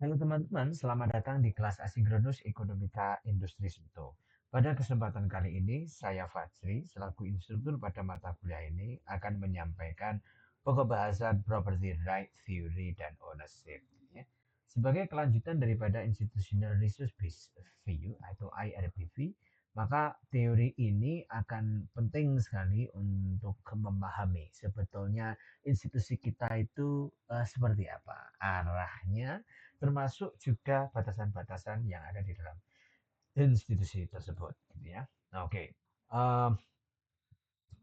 Halo teman-teman, selamat datang di kelas asinkronus Ekonomika Industri 1. Pada kesempatan kali ini, saya Fajri, selaku instruktur pada mata kuliah ini, akan menyampaikan pokok bahasan Property Right Theory dan Ownership. Ya. Sebagai kelanjutan daripada Institutional Resource Based View atau IRBV, maka teori ini akan penting sekali untuk memahami sebetulnya institusi kita itu seperti apa arahnya, termasuk juga batasan-batasan yang ada di dalam institusi tersebut, gitu ya. Nah, oke. Em,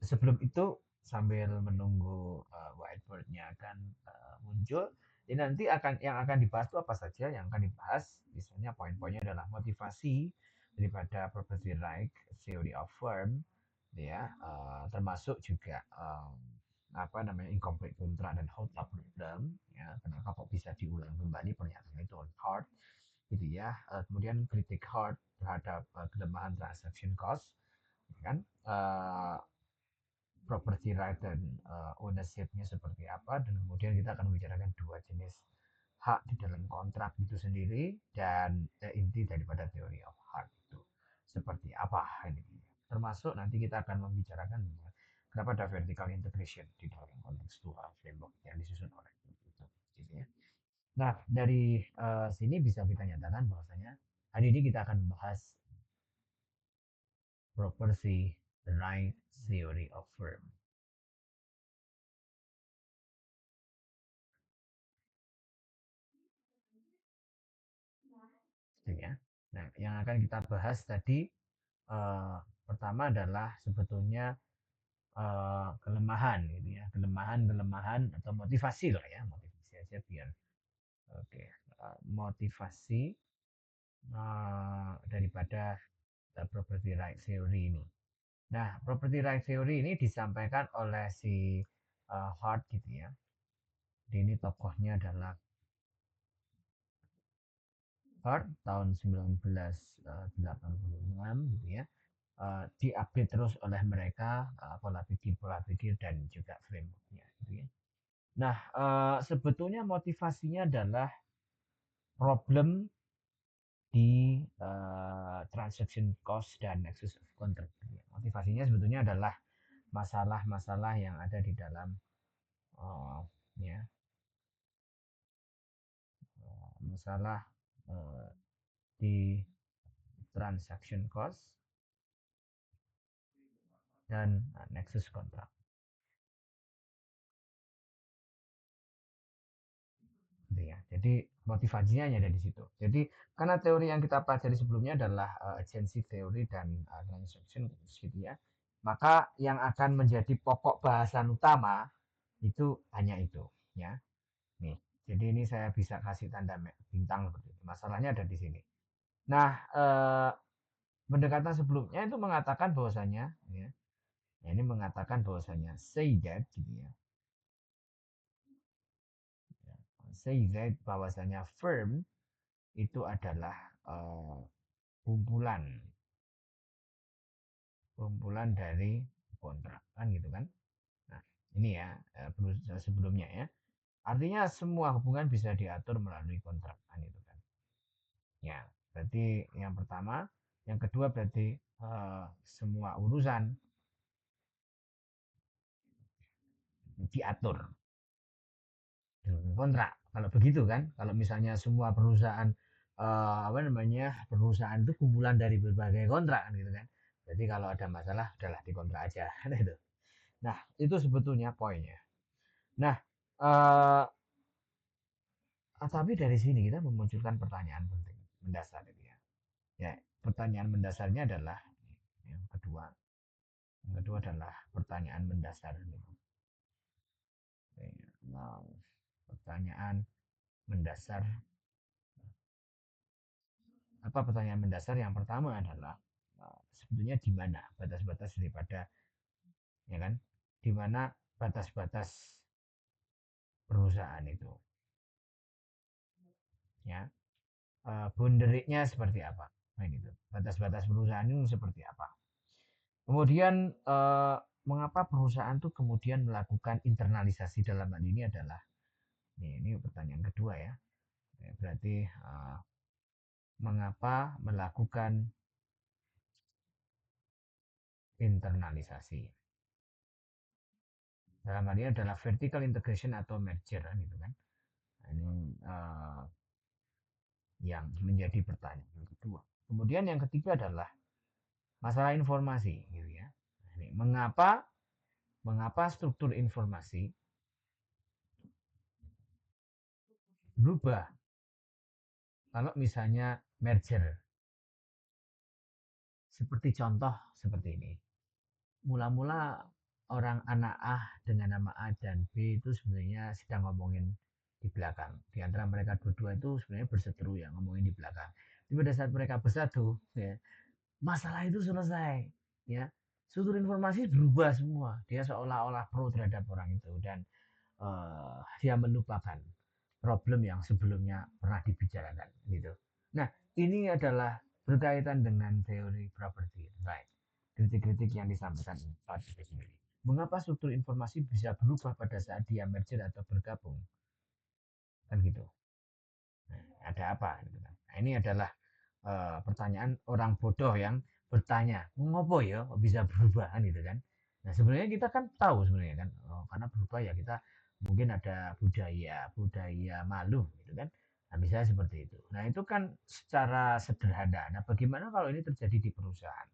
Sebelum itu sambil menunggu whiteboard-nya akan muncul, ya nanti yang akan dibahas itu apa saja yang akan dibahas, misalnya poin-poinnya adalah motivasi daripada property right theory of firm, ya, termasuk juga apa namanya incomplete contract dan hold up problem, ya, kenapa kok bisa diulang kembali pernyataan itu on hard, gitu ya. Kemudian kritik hard terhadap kelemahan transaction cost, kan, property right dan ownership-nya seperti apa, dan kemudian kita akan membicarakan dua jenis hak di dalam kontrak itu sendiri dan inti daripada teori of hard itu seperti apa ini, termasuk nanti kita akan membicarakan kenapa ada vertical integration di dalam contextual framework yang disusun oleh itu, gitu ya. Nah, dari sini bisa kita nyatakan bahwasanya hari ini kita akan membahas property right theory of firm. Gitu ya. Nah, yang akan kita bahas tadi pertama adalah sebetulnya kelemahan, gitu ya, kelemahan atau motivasi lah ya, motivasi aja biar oke. Motivasi daripada property right theory ini. Nah, property right theory ini disampaikan oleh si Hart, gitu ya. Ini tokohnya adalah Hart tahun 1986, gitu ya. Diupdate terus oleh mereka pola pikir dan juga frameworknya, gitu ya. Nah, sebetulnya motivasinya adalah problem di transaction cost dan nexus of contract. Motivasinya sebetulnya adalah masalah-masalah yang ada di dalam uh, ya masalah uh, di transaction cost dan nexus contract. Gitu ya. Jadi motivasinya hanya ada di situ. Jadi karena teori yang kita pelajari sebelumnya adalah agency theory dan transaction, gitu ya. Maka yang akan menjadi pokok bahasan utama itu hanya itu, ya. Nih, jadi ini saya bisa kasih tanda bintang seperti itu. Masalahnya ada di sini. Nah, pendekatan sebelumnya itu mengatakan bahwasanya, ya, ini mengatakan bahwasanya say that, gitu ya. Say that bahwasanya firm itu adalah uh, kumpulan kumpulan dari kontrak, kan gitu kan. Nah, ini ya sebelumnya ya, artinya semua hubungan bisa diatur melalui kontrak, kan itu kan. Ya, berarti yang pertama, yang kedua berarti semua urusan diatur dengan kontrak. Kalau begitu kan, kalau misalnya semua perusahaan apa namanya, perusahaan itu kumpulan dari berbagai kontrak, kan gitu kan. Jadi kalau ada masalah udahlah dikontrak aja, kan itu. Nah, itu sebetulnya poinnya. Nah, eh, tapi dari sini kita memunculkan pertanyaan penting mendasar itu ya. Ya, pertanyaan mendasarnya adalah yang kedua. Yang kedua adalah pertanyaan mendasar ini. Nah, pertanyaan mendasar. Apa pertanyaan mendasar? Yang pertama adalah sebetulnya di mana batas-batas daripada, ya kan? Di mana batas-batas perusahaan itu, ya. Boundary-nya seperti apa? Nah, itu. Batas-batas perusahaan itu seperti apa? Kemudian mengapa perusahaan itu kemudian melakukan internalisasi dalam hal ini adalah ini pertanyaan kedua ya. Berarti mengapa melakukan internalisasi. Dalam hal ini adalah vertical integration atau merger kan gitu kan. Nah, ini yang menjadi pertanyaan yang kedua. Kemudian yang ketiga adalah masalah informasi gitu ya. Nah, ini mengapa struktur informasi berubah kalau misalnya merger. Seperti contoh seperti ini. Mula-mula orang anak A dengan nama A dan B itu sebenarnya sedang ngomongin di belakang. Di antara mereka berdua itu sebenarnya berseteru ya ngomongin di belakang. Tapi pada saat mereka bersatu, ya, masalah itu selesai. Ya, struktur informasi berubah semua. Dia seolah-olah pro terhadap orang itu dan dia melupakan problem yang sebelumnya pernah dibicarakan gitu. Nah, ini adalah berkaitan dengan teori property right. Kritik-kritik yang disampaikan Pak sendiri. Mengapa struktur informasi bisa berubah pada saat dia merger atau bergabung? Kan gitu. Nah, ada apa? Gitu kan. Nah, ini adalah pertanyaan orang bodoh yang bertanya, ngopo ya bisa berubah kan gitu kan. Nah, sebenarnya kita kan tahu sebenarnya kan, karena berubah ya kita mungkin ada budaya malu gitu kan. Nah, misalnya seperti itu. Nah, itu kan secara sederhana. Nah, bagaimana kalau ini terjadi di perusahaan?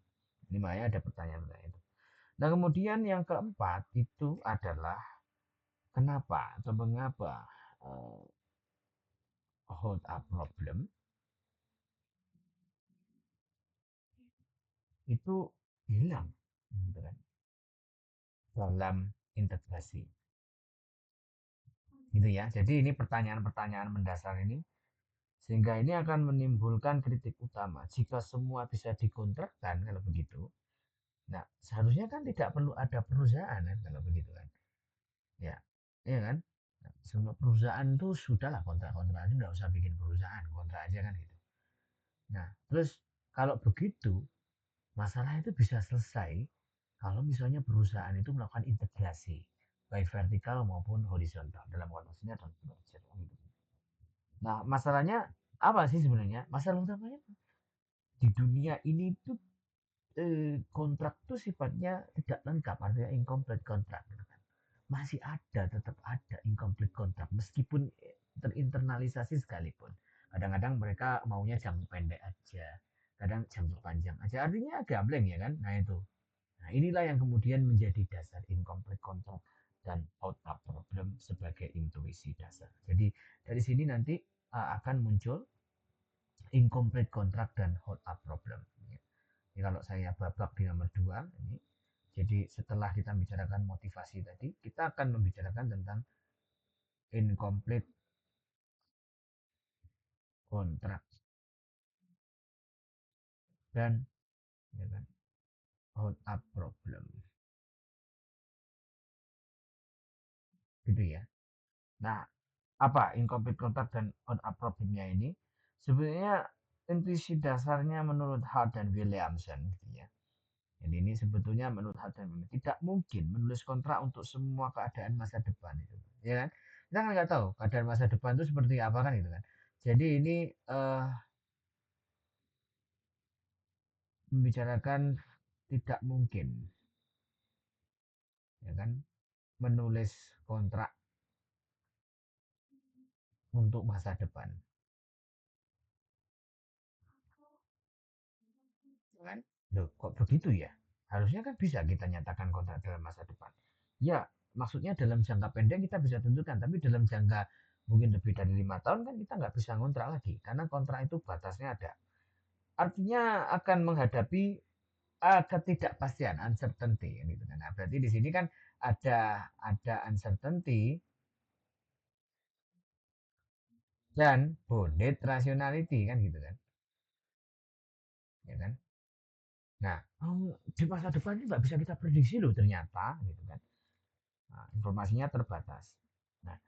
Ini makanya ada pertanyaan itu. Nah, kemudian yang keempat itu adalah kenapa atau mengapa hold up problem itu hilang gitu kan dalam integrasi gitu ya. Jadi ini pertanyaan-pertanyaan mendasar ini sehingga ini akan menimbulkan kritik utama jika semua bisa dikontrakkan kalau begitu. Nah, seharusnya kan tidak perlu ada perusahaan kan kalau begitu kan. Ya, iya kan? Nah, semua perusahaan itu sudahlah kontrak-kontrak aja nggak usah bikin perusahaan, kontrak aja kan gitu. Nah, terus kalau begitu masalah itu bisa selesai kalau misalnya perusahaan itu melakukan integrasi baik vertikal maupun horizontal dalam konteks ini adalah merger gitu. Nah, masalahnya apa sih sebenarnya? Masalah utamanya di dunia ini tuh kontrak tuh sifatnya tidak lengkap, artinya incomplete kontrak gitu kan. Masih ada, tetap ada incomplete kontrak meskipun terinternalisasi sekalipun. Kadang-kadang mereka maunya jangka pendek aja, kadang jangka panjang aja. Artinya gambling ya kan? Nah itu. Nah, inilah yang kemudian menjadi dasar incomplete contract dan outcome problem sebagai intuisi dasar. Jadi dari sini nanti akan muncul incomplete contract dan hold up problem. Jadi kalau saya babak di nomor 2 ini, jadi setelah kita bicarakan motivasi tadi, kita akan membicarakan tentang incomplete contract dan ya kan, hold up problem, gitu ya. Nah, apa incomplete contract dan hold up problemnya ini? Sebenarnya intuisi dasarnya menurut Hart dan Williamson, gitu ya. Jadi ini sebetulnya menurut Hart dan Williamson tidak mungkin menulis kontrak untuk semua keadaan masa depan itu, ya kan? Kita kan nggak tahu keadaan masa depan itu seperti apa kan itu kan. Jadi ini membicarakan tidak mungkin, ya kan, menulis kontrak untuk masa depan, ya kan? Loh, kok begitu ya? Harusnya kan bisa kita nyatakan kontrak dalam masa depan. Ya, maksudnya dalam jangka pendek kita bisa tentukan, tapi dalam jangka mungkin lebih dari 5 tahun kan kita nggak bisa ngontrak lagi, karena kontrak itu batasnya ada. Artinya akan menghadapi ketidakpastian, uncertainty, gitu kan. Nah, berarti di sini kan ada uncertainty dan bounded rationality kan gitu kan, ya kan. Nah, di masa depan ini nggak bisa kita prediksi loh ternyata, gitu kan. Nah, informasinya terbatas. Nah,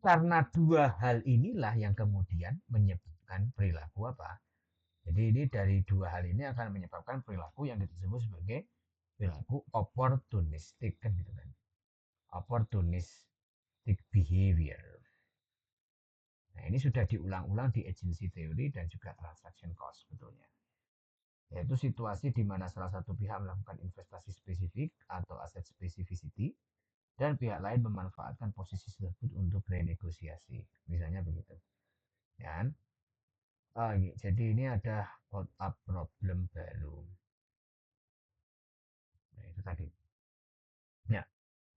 karena dua hal inilah yang kemudian menyebabkan perilaku apa? Jadi ini dari dua hal ini akan menyebabkan perilaku yang disebut sebagai perilaku opportunistic kan gitu kan. Opportunistic behavior. Nah, ini sudah diulang-ulang di agency theory dan juga transaction cost sebetulnya. Yaitu situasi di mana salah satu pihak melakukan investasi spesifik atau aset specificity dan pihak lain memanfaatkan posisi tersebut untuk renegosiasi. Misalnya begitu. Ya. Jadi ini ada hold up problem baru. Nah, itu tadi. Nah,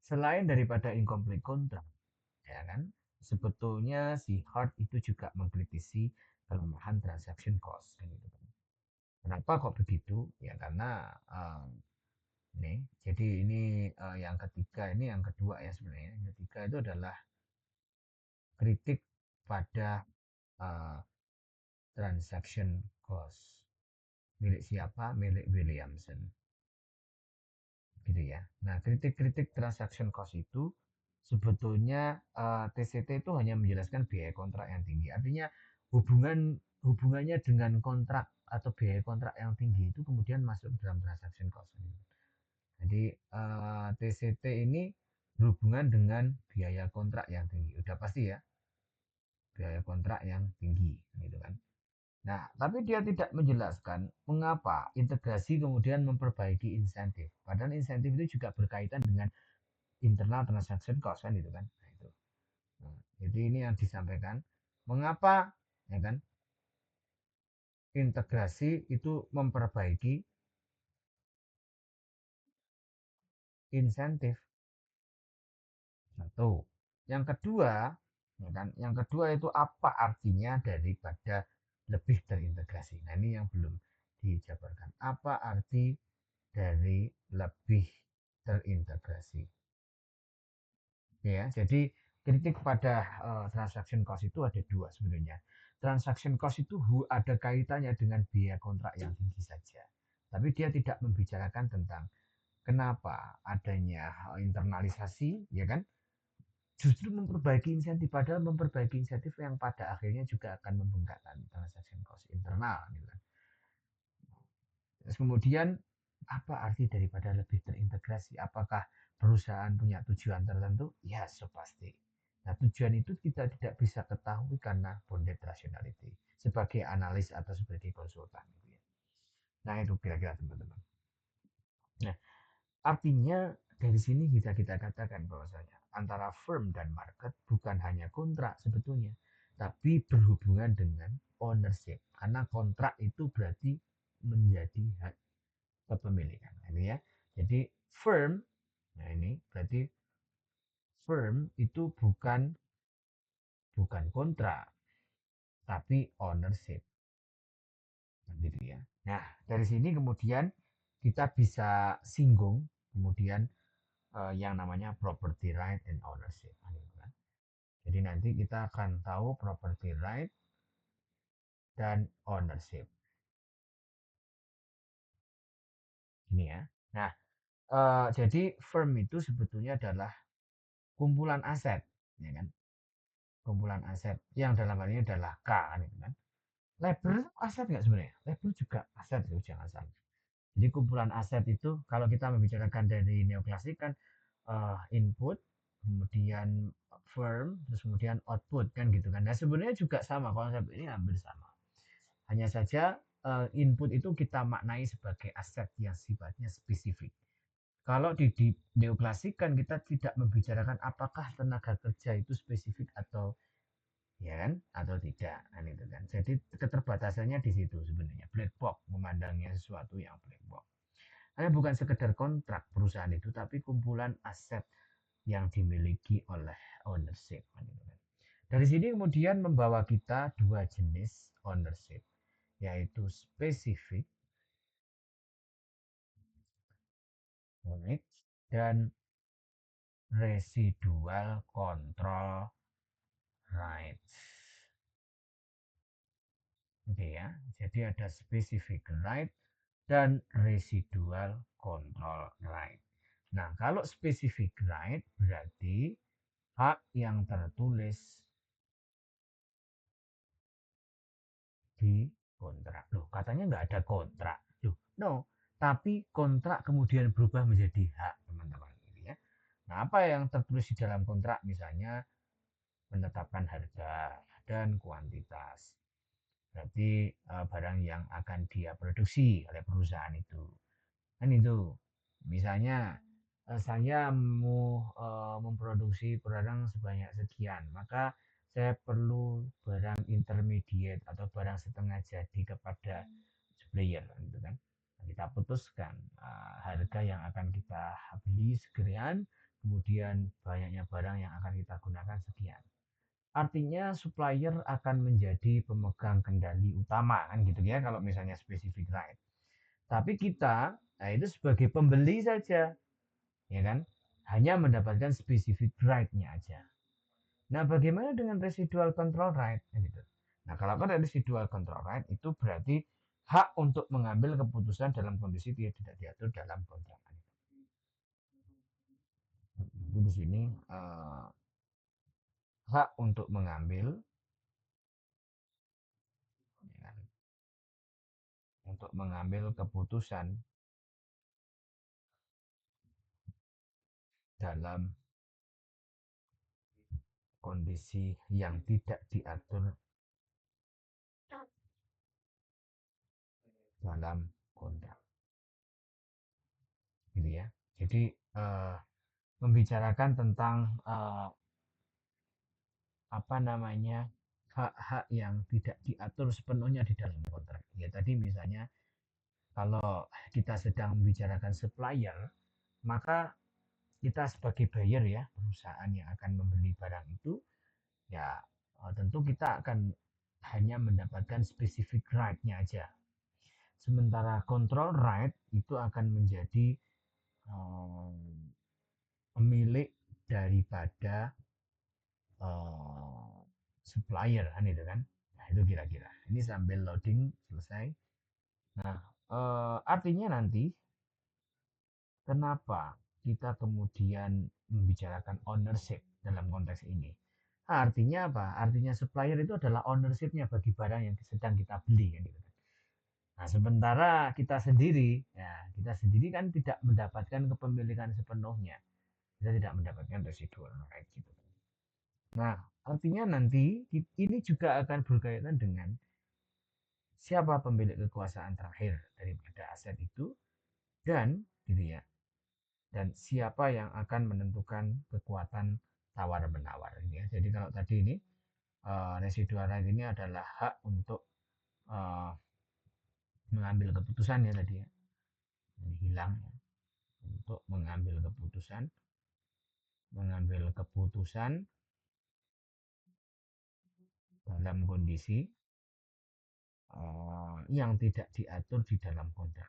selain daripada incomplete contract, ya kan, sebetulnya si Hart itu juga mengkritisi kelemahan transaction cost. Kan, gitu kan. Kenapa kok begitu? Ya karena nih, jadi ini yang ketiga, ini yang kedua ya sebenarnya. Yang ketiga itu adalah kritik pada uh, transaction cost. Milik siapa? Milik Williamson. Gitu ya. Nah, kritik-kritik transaction cost itu sebetulnya TCT itu hanya menjelaskan biaya kontrak yang tinggi. Artinya hubungannya dengan kontrak atau biaya kontrak yang tinggi itu kemudian masuk ke dalam transaction cost. Jadi TCT ini berhubungan dengan biaya kontrak yang tinggi. Udah pasti ya, biaya kontrak yang tinggi, gitu kan. Nah, tapi dia tidak menjelaskan mengapa integrasi kemudian memperbaiki insentif. Padahal insentif itu juga berkaitan dengan internal transaction cost kan itu kan. Nah, itu. Nah, jadi ini yang disampaikan mengapa ya kan integrasi itu memperbaiki insentif. Satu. Yang kedua, ya kan? Yang kedua itu apa artinya daripada lebih terintegrasi? Nah, ini yang belum dijabarkan. Apa arti dari lebih terintegrasi? Ya, jadi kritik pada transaction cost itu ada dua sebenarnya. Transaction cost itu ada kaitannya dengan biaya kontrak yang tinggi saja. Tapi dia tidak membicarakan tentang kenapa adanya internalisasi, ya kan? Justru memperbaiki insentif, padahal memperbaiki insentif yang pada akhirnya juga akan membengkakkan transaction cost internal, gitu kan. Terus kemudian apa arti daripada lebih terintegrasi? Apakah perusahaan punya tujuan tertentu? Ya, so pasti. Nah, tujuan itu kita tidak bisa ketahui karena bounded rationality sebagai analis atau sebagai konsultan. Gitu ya. Nah, itu kira-kira teman-teman. Nah, artinya dari sini kita katakan bahwasanya antara firm dan market bukan hanya kontrak sebetulnya, tapi berhubungan dengan ownership. Karena kontrak itu berarti menjadi hak kepemilikan. Ini ya. Jadi firm, nah ini berarti firm itu bukan kontrak, tapi ownership. Gitu ya. Nah, dari sini kemudian kita bisa singgung kemudian yang namanya property right and ownership. Gitu kan. Jadi nanti kita akan tahu property right dan ownership. Ini ya. Nah, jadi firm itu sebetulnya adalah kumpulan aset, ya kan? Kumpulan aset yang dalam hal ini adalah K, gitu kan? Labor aset nggak sebenarnya? Labor juga aset itu jangan salah. Jadi kumpulan aset itu kalau kita membicarakan dari neoklasik kan input, kemudian firm, terus kemudian output kan gitu kan. Nah sebenarnya juga sama konsep ini hampir sama. Hanya saja input itu kita maknai sebagai aset yang sifatnya spesifik. Kalau di neoklasik kan kita tidak membicarakan apakah tenaga kerja itu spesifik atau ya kan atau tidak kan itu kan. Jadi keterbatasannya di situ sebenarnya black box memandangnya sesuatu yang black box. Hanya bukan sekedar kontrak perusahaan itu tapi kumpulan aset yang dimiliki oleh ownership kan itu kan. Dari sini kemudian membawa kita dua jenis ownership yaitu spesifik right, dan residual control rights. Oke ya, jadi ada specific right dan residual control right. Nah, kalau specific right berarti hak yang tertulis di kontrak. Loh, katanya nggak ada kontrak. Loh, no. Tapi kontrak kemudian berubah menjadi hak, teman-teman. Gitu ya. Nah, apa yang tertulis di dalam kontrak? Misalnya menetapkan harga dan kuantitas. Berarti barang yang akan dia produksi oleh perusahaan itu. Kan itu. Misalnya saya mau memproduksi barang sebanyak sekian, maka saya perlu barang intermediate atau barang setengah jadi kepada supplier, gitu kan. Nah, kita putuskan harga yang akan kita beli sekian, kemudian banyaknya barang yang akan kita gunakan sekian. Artinya supplier akan menjadi pemegang kendali utama kan gitu ya kalau misalnya specific right. Tapi kita nah itu sebagai pembeli saja, ya kan? Hanya mendapatkan specific right-nya aja. Nah, bagaimana dengan residual control right? Gitu. Nah, kalau ada residual control right itu berarti hak untuk mengambil keputusan dalam kondisi tidak diatur dalam kontrak. Itu di sini hak untuk mengambil, ya, untuk mengambil keputusan dalam kondisi yang tidak diatur dalam kontrak, gitu ya. Jadi membicarakan tentang apa namanya hak-hak yang tidak diatur sepenuhnya di dalam kontrak. Ya tadi misalnya kalau kita sedang membicarakan supplier, maka kita sebagai buyer ya perusahaan yang akan membeli barang itu ya tentu kita akan hanya mendapatkan specific right-nya aja. Sementara control right itu akan menjadi pemilik daripada supplier kan itu kan. Nah, itu kira-kira. Ini sambil loading selesai. Nah, artinya nanti kenapa kita kemudian membicarakan ownership dalam konteks ini? Artinya apa? Artinya supplier itu adalah ownership-nya bagi barang yang sedang kita beli kan gitu. Nah, sementara kita sendiri kan tidak mendapatkan kepemilikan sepenuhnya. Kita tidak mendapatkan residual right gitu. Nah, artinya nanti ini juga akan berkaitan dengan siapa pemilik kekuasaan terakhir daripada aset itu dan gitu ya. Dan siapa yang akan menentukan kekuatan tawar menawar ini ya. Jadi kalau tadi ini residual right ini adalah hak untuk uh, mengambil keputusan ya tadi ya. Ini hilang ya. Untuk mengambil keputusan dalam kondisi yang tidak diatur di dalam kontrak.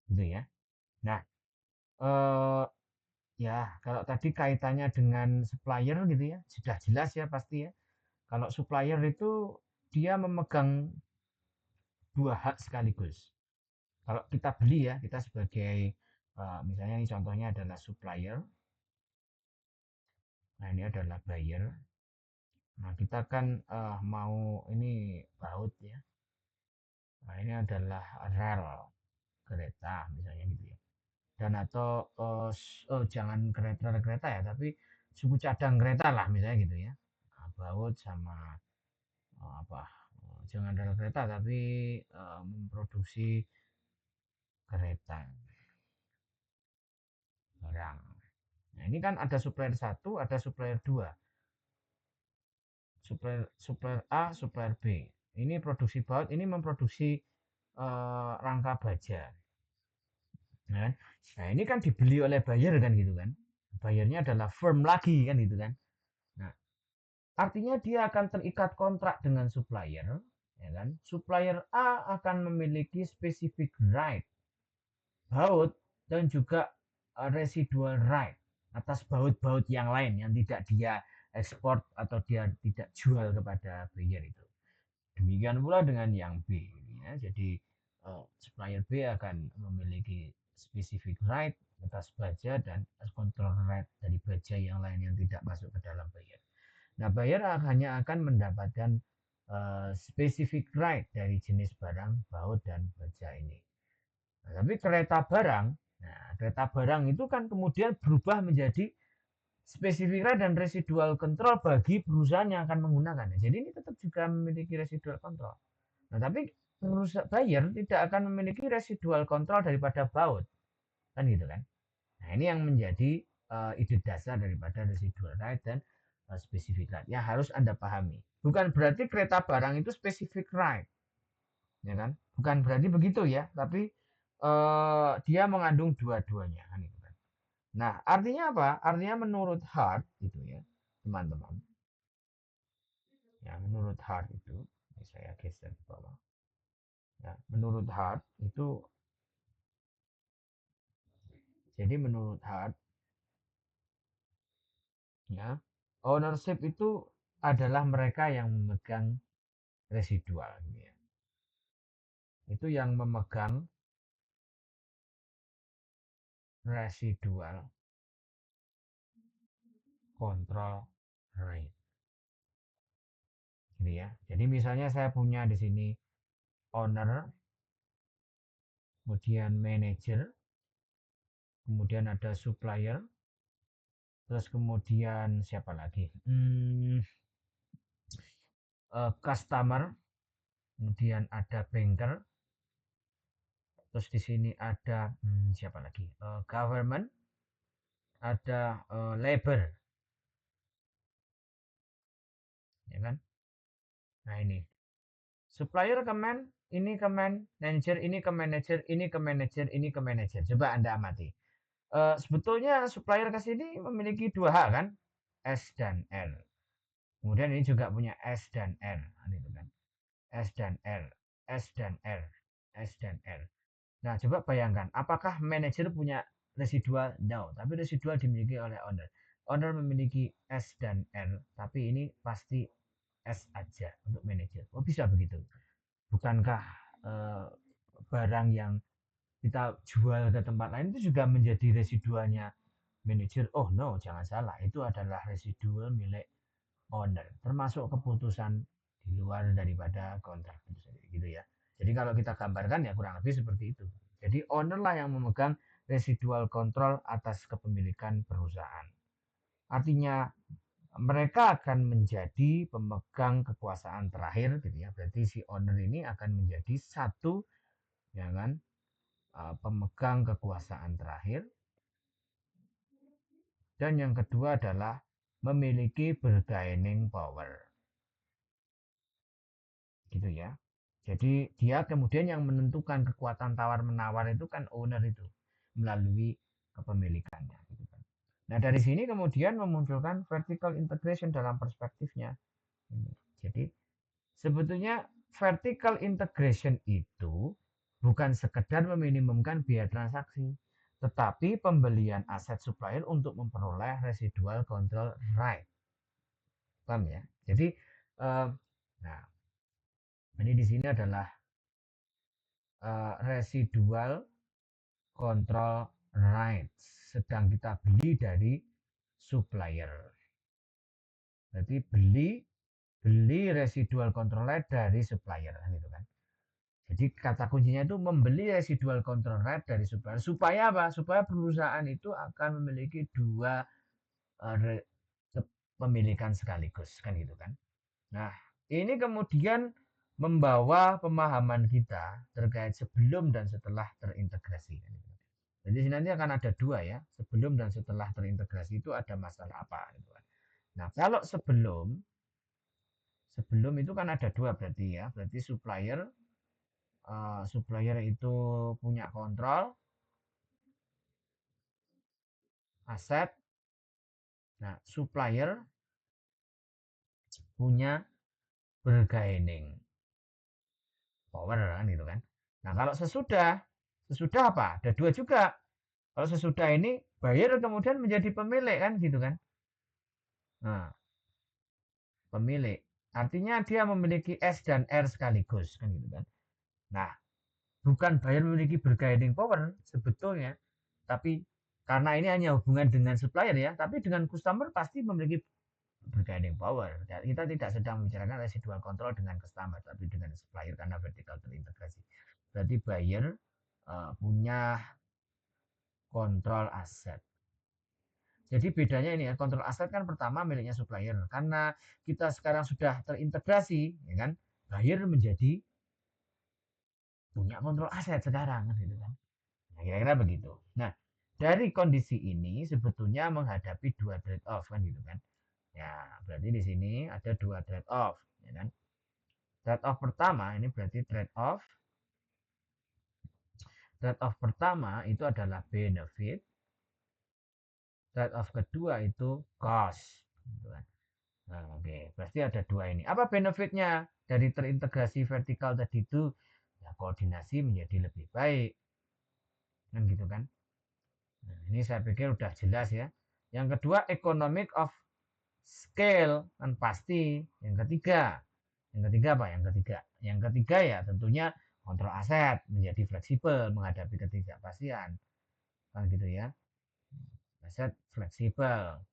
Gitu ya. Nah, eh, ya kalau tadi kaitannya dengan supplier gitu ya, sudah jelas ya pasti ya. Kalau supplier itu dia memegang dua hak sekaligus. Kalau kita beli ya, kita sebagai misalnya ini contohnya adalah supplier, nah ini adalah buyer. Nah kita kan mau ini baut ya, nah ini adalah rel kereta misalnya gitu ya. Dan atau jangan kereta ya, tapi suku cadang kereta lah misalnya gitu ya. Nah, baut sama apa? Jangan rel kereta tapi memproduksi kereta barang. Nah, ini kan ada supplier satu, ada supplier dua, supplier A, supplier B. Ini produksi baut, ini memproduksi rangka baja. Nah, nah, ini kan dibeli oleh buyer kan gitu kan. Bayarnya adalah firm lagi kan gitu kan. Nah, artinya dia akan terikat kontrak dengan supplier, ya kan? Supplier A akan memiliki specific right baut dan juga residual right atas baut-baut yang lain yang tidak dia ekspor atau dia tidak jual kepada buyer itu. Demikian pula dengan yang B. Ya. Jadi supplier B akan memiliki specific right atas baja dan control right dari baja yang lain yang tidak masuk ke dalam buyer. Nah, buyer hanya akan mendapatkan specific right dari jenis barang baut dan baja ini. Nah, tapi kereta barang, nah kereta barang itu kan kemudian berubah menjadi spesifik right dan residual control bagi perusahaan yang akan menggunakannya. Jadi ini tetap juga memiliki residual control. Nah, tapi perusahaan buyer tidak akan memiliki residual control daripada baut. Kan gitu kan. Nah, ini yang menjadi ide dasar daripada residual right dan specific right. Yang harus Anda pahami. Bukan berarti kereta barang itu specific right. Ya kan? Bukan berarti begitu ya, tapi dia mengandung dua-duanya kan itu kan. Nah, artinya apa? Artinya menurut Hart itu ya, teman-teman. Ya, menurut Hart itu, ini saya geser ke bawah. Ya, menurut Hart itu, jadi menurut Hart, ya, ownership itu adalah mereka yang memegang residual, gitu ya. Itu yang memegang residual control rate, gitu ya. Jadi misalnya saya punya di sini owner, kemudian manager, kemudian ada supplier, terus kemudian siapa lagi? Customer, kemudian ada banker, terus di sini ada siapa lagi? Government, ada labor, ya kan? Nah ini supplier kemen, ini kemen, manager, ini ke manager, ini ke manager, ini ke manager. Coba Anda amati. Sebetulnya supplier ke sini memiliki dua hak kan? S dan R. Kemudian ini juga punya S dan R, itu kan? S dan R, S dan R, S dan R. Nah, coba bayangkan, apakah manajer punya residual? No, tapi residual dimiliki oleh owner. Owner memiliki S dan R, tapi ini pasti S aja untuk manajer. Oh, bisa begitu. Bukankah eh, barang yang kita jual ke tempat lain itu juga menjadi residualnya manajer? Oh no, jangan salah. Itu adalah residual milik owner, termasuk keputusan di luar daripada kontrak itu sendiri, gitu ya. Jadi kalau kita gambarkan ya kurang lebih seperti itu. Jadi owner lah yang memegang residual control atas kepemilikan perusahaan. Artinya mereka akan menjadi pemegang kekuasaan terakhir gitu ya. Berarti si owner ini akan menjadi satu ya kan pemegang kekuasaan terakhir, dan yang kedua adalah memiliki bargaining power. Gitu ya. Jadi dia kemudian yang menentukan kekuatan tawar menawar itu kan owner itu melalui kepemilikannya. Gitu kan. Nah dari sini kemudian memunculkan vertical integration dalam perspektifnya. Ini. Jadi sebetulnya vertical integration itu bukan sekedar meminimumkan biaya transaksi, tetapi pembelian aset supplier untuk memperoleh residual control right. Paham ya? Jadi nah ini di sini adalah residual control rights sedang kita beli dari supplier. Berarti beli residual control right dari supplier gitu kan. Jadi kata kuncinya itu membeli residual control right dari supplier supaya apa? Supaya perusahaan itu akan memiliki dua pemilikan sekaligus kan gitu kan. Nah, ini kemudian membawa pemahaman kita terkait sebelum dan setelah terintegrasi. Jadi nanti akan ada dua ya, sebelum dan setelah terintegrasi itu ada masalah apa. Gitu kan. Nah, kalau sebelum itu kan ada dua berarti ya, berarti supplier itu punya kontrol aset. Nah, supplier punya bargaining power kan gitu kan. Nah, kalau sesudah apa? Ada dua juga. Kalau sesudah ini buyer kemudian menjadi pemilik kan gitu kan. Nah, pemilik. Artinya dia memiliki S dan R sekaligus kan gitu kan. Nah, bukan buyer memiliki bargaining power sebetulnya, tapi karena ini hanya hubungan dengan supplier ya, tapi dengan customer pasti memiliki bargaining power. Kita tidak sedang membicarakan residual control dengan customer, tapi dengan supplier karena vertical terintegrasi. Berarti buyer punya kontrol aset. Jadi bedanya ini ya, kontrol aset kan pertama miliknya supplier. Karena kita sekarang sudah terintegrasi, ya kan, buyer menjadi punya kontrol aset sekarang, kan gitu kan. Nah, kira-kira begitu. Nah, dari kondisi ini sebetulnya menghadapi dua trade off kan gitu kan. Ya, berarti di sini ada dua trade off, ya kan. Trade off pertama ini berarti trade off pertama itu adalah benefit, trade off kedua itu cost, gitu kan. Nah, oke, berarti ada dua ini. Apa benefitnya dari terintegrasi vertikal tadi itu? Ya, koordinasi menjadi lebih baik, kan gitu kan. Nah, ini saya pikir udah jelas ya. Yang kedua, economic of scale kan pasti. Yang ketiga apa? Yang ketiga ya tentunya kontrol aset menjadi fleksibel menghadapi ketidakpastian, kan gitu ya. Aset fleksibel,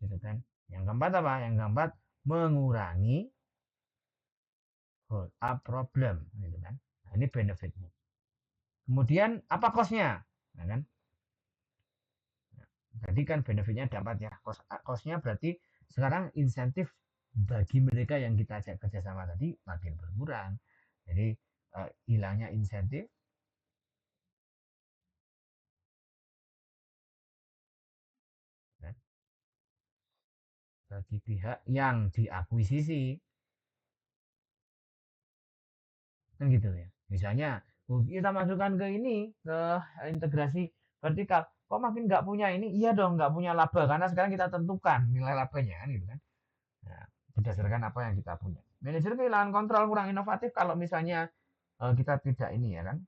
gitu kan. Yang keempat apa? Yang keempat mengurangi hold up problem, gitu kan. Nah, ini benefitnya. Kemudian apa costnya? Nah, kan? Jadi kan benefitnya dapat ya. Costnya berarti sekarang insentif bagi mereka yang kita ajak kerjasama tadi makin berkurang. Jadi hilangnya insentif kan, bagi pihak yang diakuisisi, kan gitu ya. Misalnya kita masukkan ke ini ke integrasi vertikal, kok makin nggak punya ini? Iya dong nggak punya laba karena sekarang kita tentukan nilai labanya kan gitu kan. Nah, berdasarkan apa yang kita punya. Manajer kehilangan kontrol kurang inovatif kalau misalnya kita tidak ini ya kan.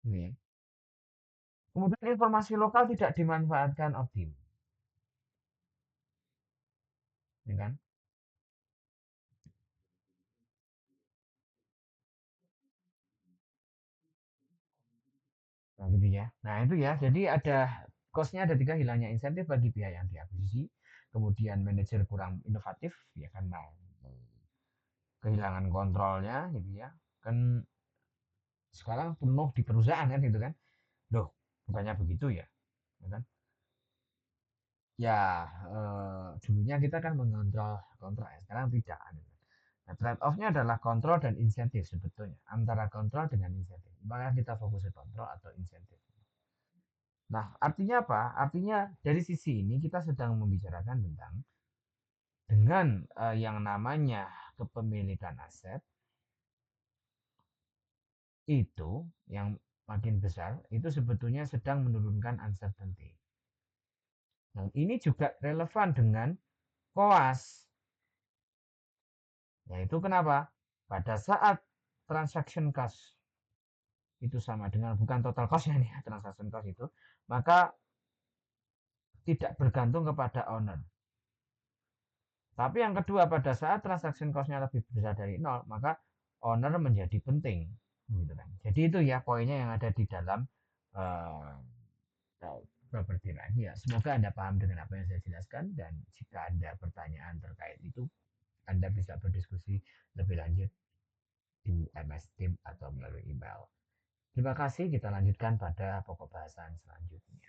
Ini ya. Kemudian informasi lokal tidak dimanfaatkan optimal, ya kan? Nah, gitu ya. Nah, itu ya. Jadi ada cost-nya ada tiga, hilangnya insentif bagi pihak yang diakuisisi, kemudian manajer kurang inovatif ya karena kehilangan kontrolnya gitu ya. Kan sekarang penuh di perusahaan kan gitu kan. Loh, bukannya begitu ya, ya kan? Ya, dulunya kita kan mengontrol kontrol ya, sekarang tidak. Nah, trade off-nya adalah kontrol dan insentif sebetulnya. Antara kontrol dengan insentif. Maka kita fokus ke kontrol atau insentif. Nah, artinya apa? Artinya dari sisi ini kita sedang membicarakan tentang dengan yang namanya kepemilikan aset itu yang makin besar itu sebetulnya sedang menurunkan uncertainty. Nah, ini juga relevan dengan koas. Yaitu kenapa? Pada saat transaction cost itu sama dengan bukan total cost-nya nih, transaction cost itu, maka tidak bergantung kepada owner. Tapi yang kedua, pada saat transaction cost-nya lebih besar dari nol, maka owner menjadi penting. Gitu kan. Jadi itu ya poinnya yang ada di dalam uh, properti lagi ya. Semoga Anda paham dengan apa yang saya jelaskan dan jika Anda pertanyaan terkait itu, Anda bisa berdiskusi lebih lanjut di MS Team atau melalui email. Terima kasih, kita lanjutkan pada pokok bahasan selanjutnya.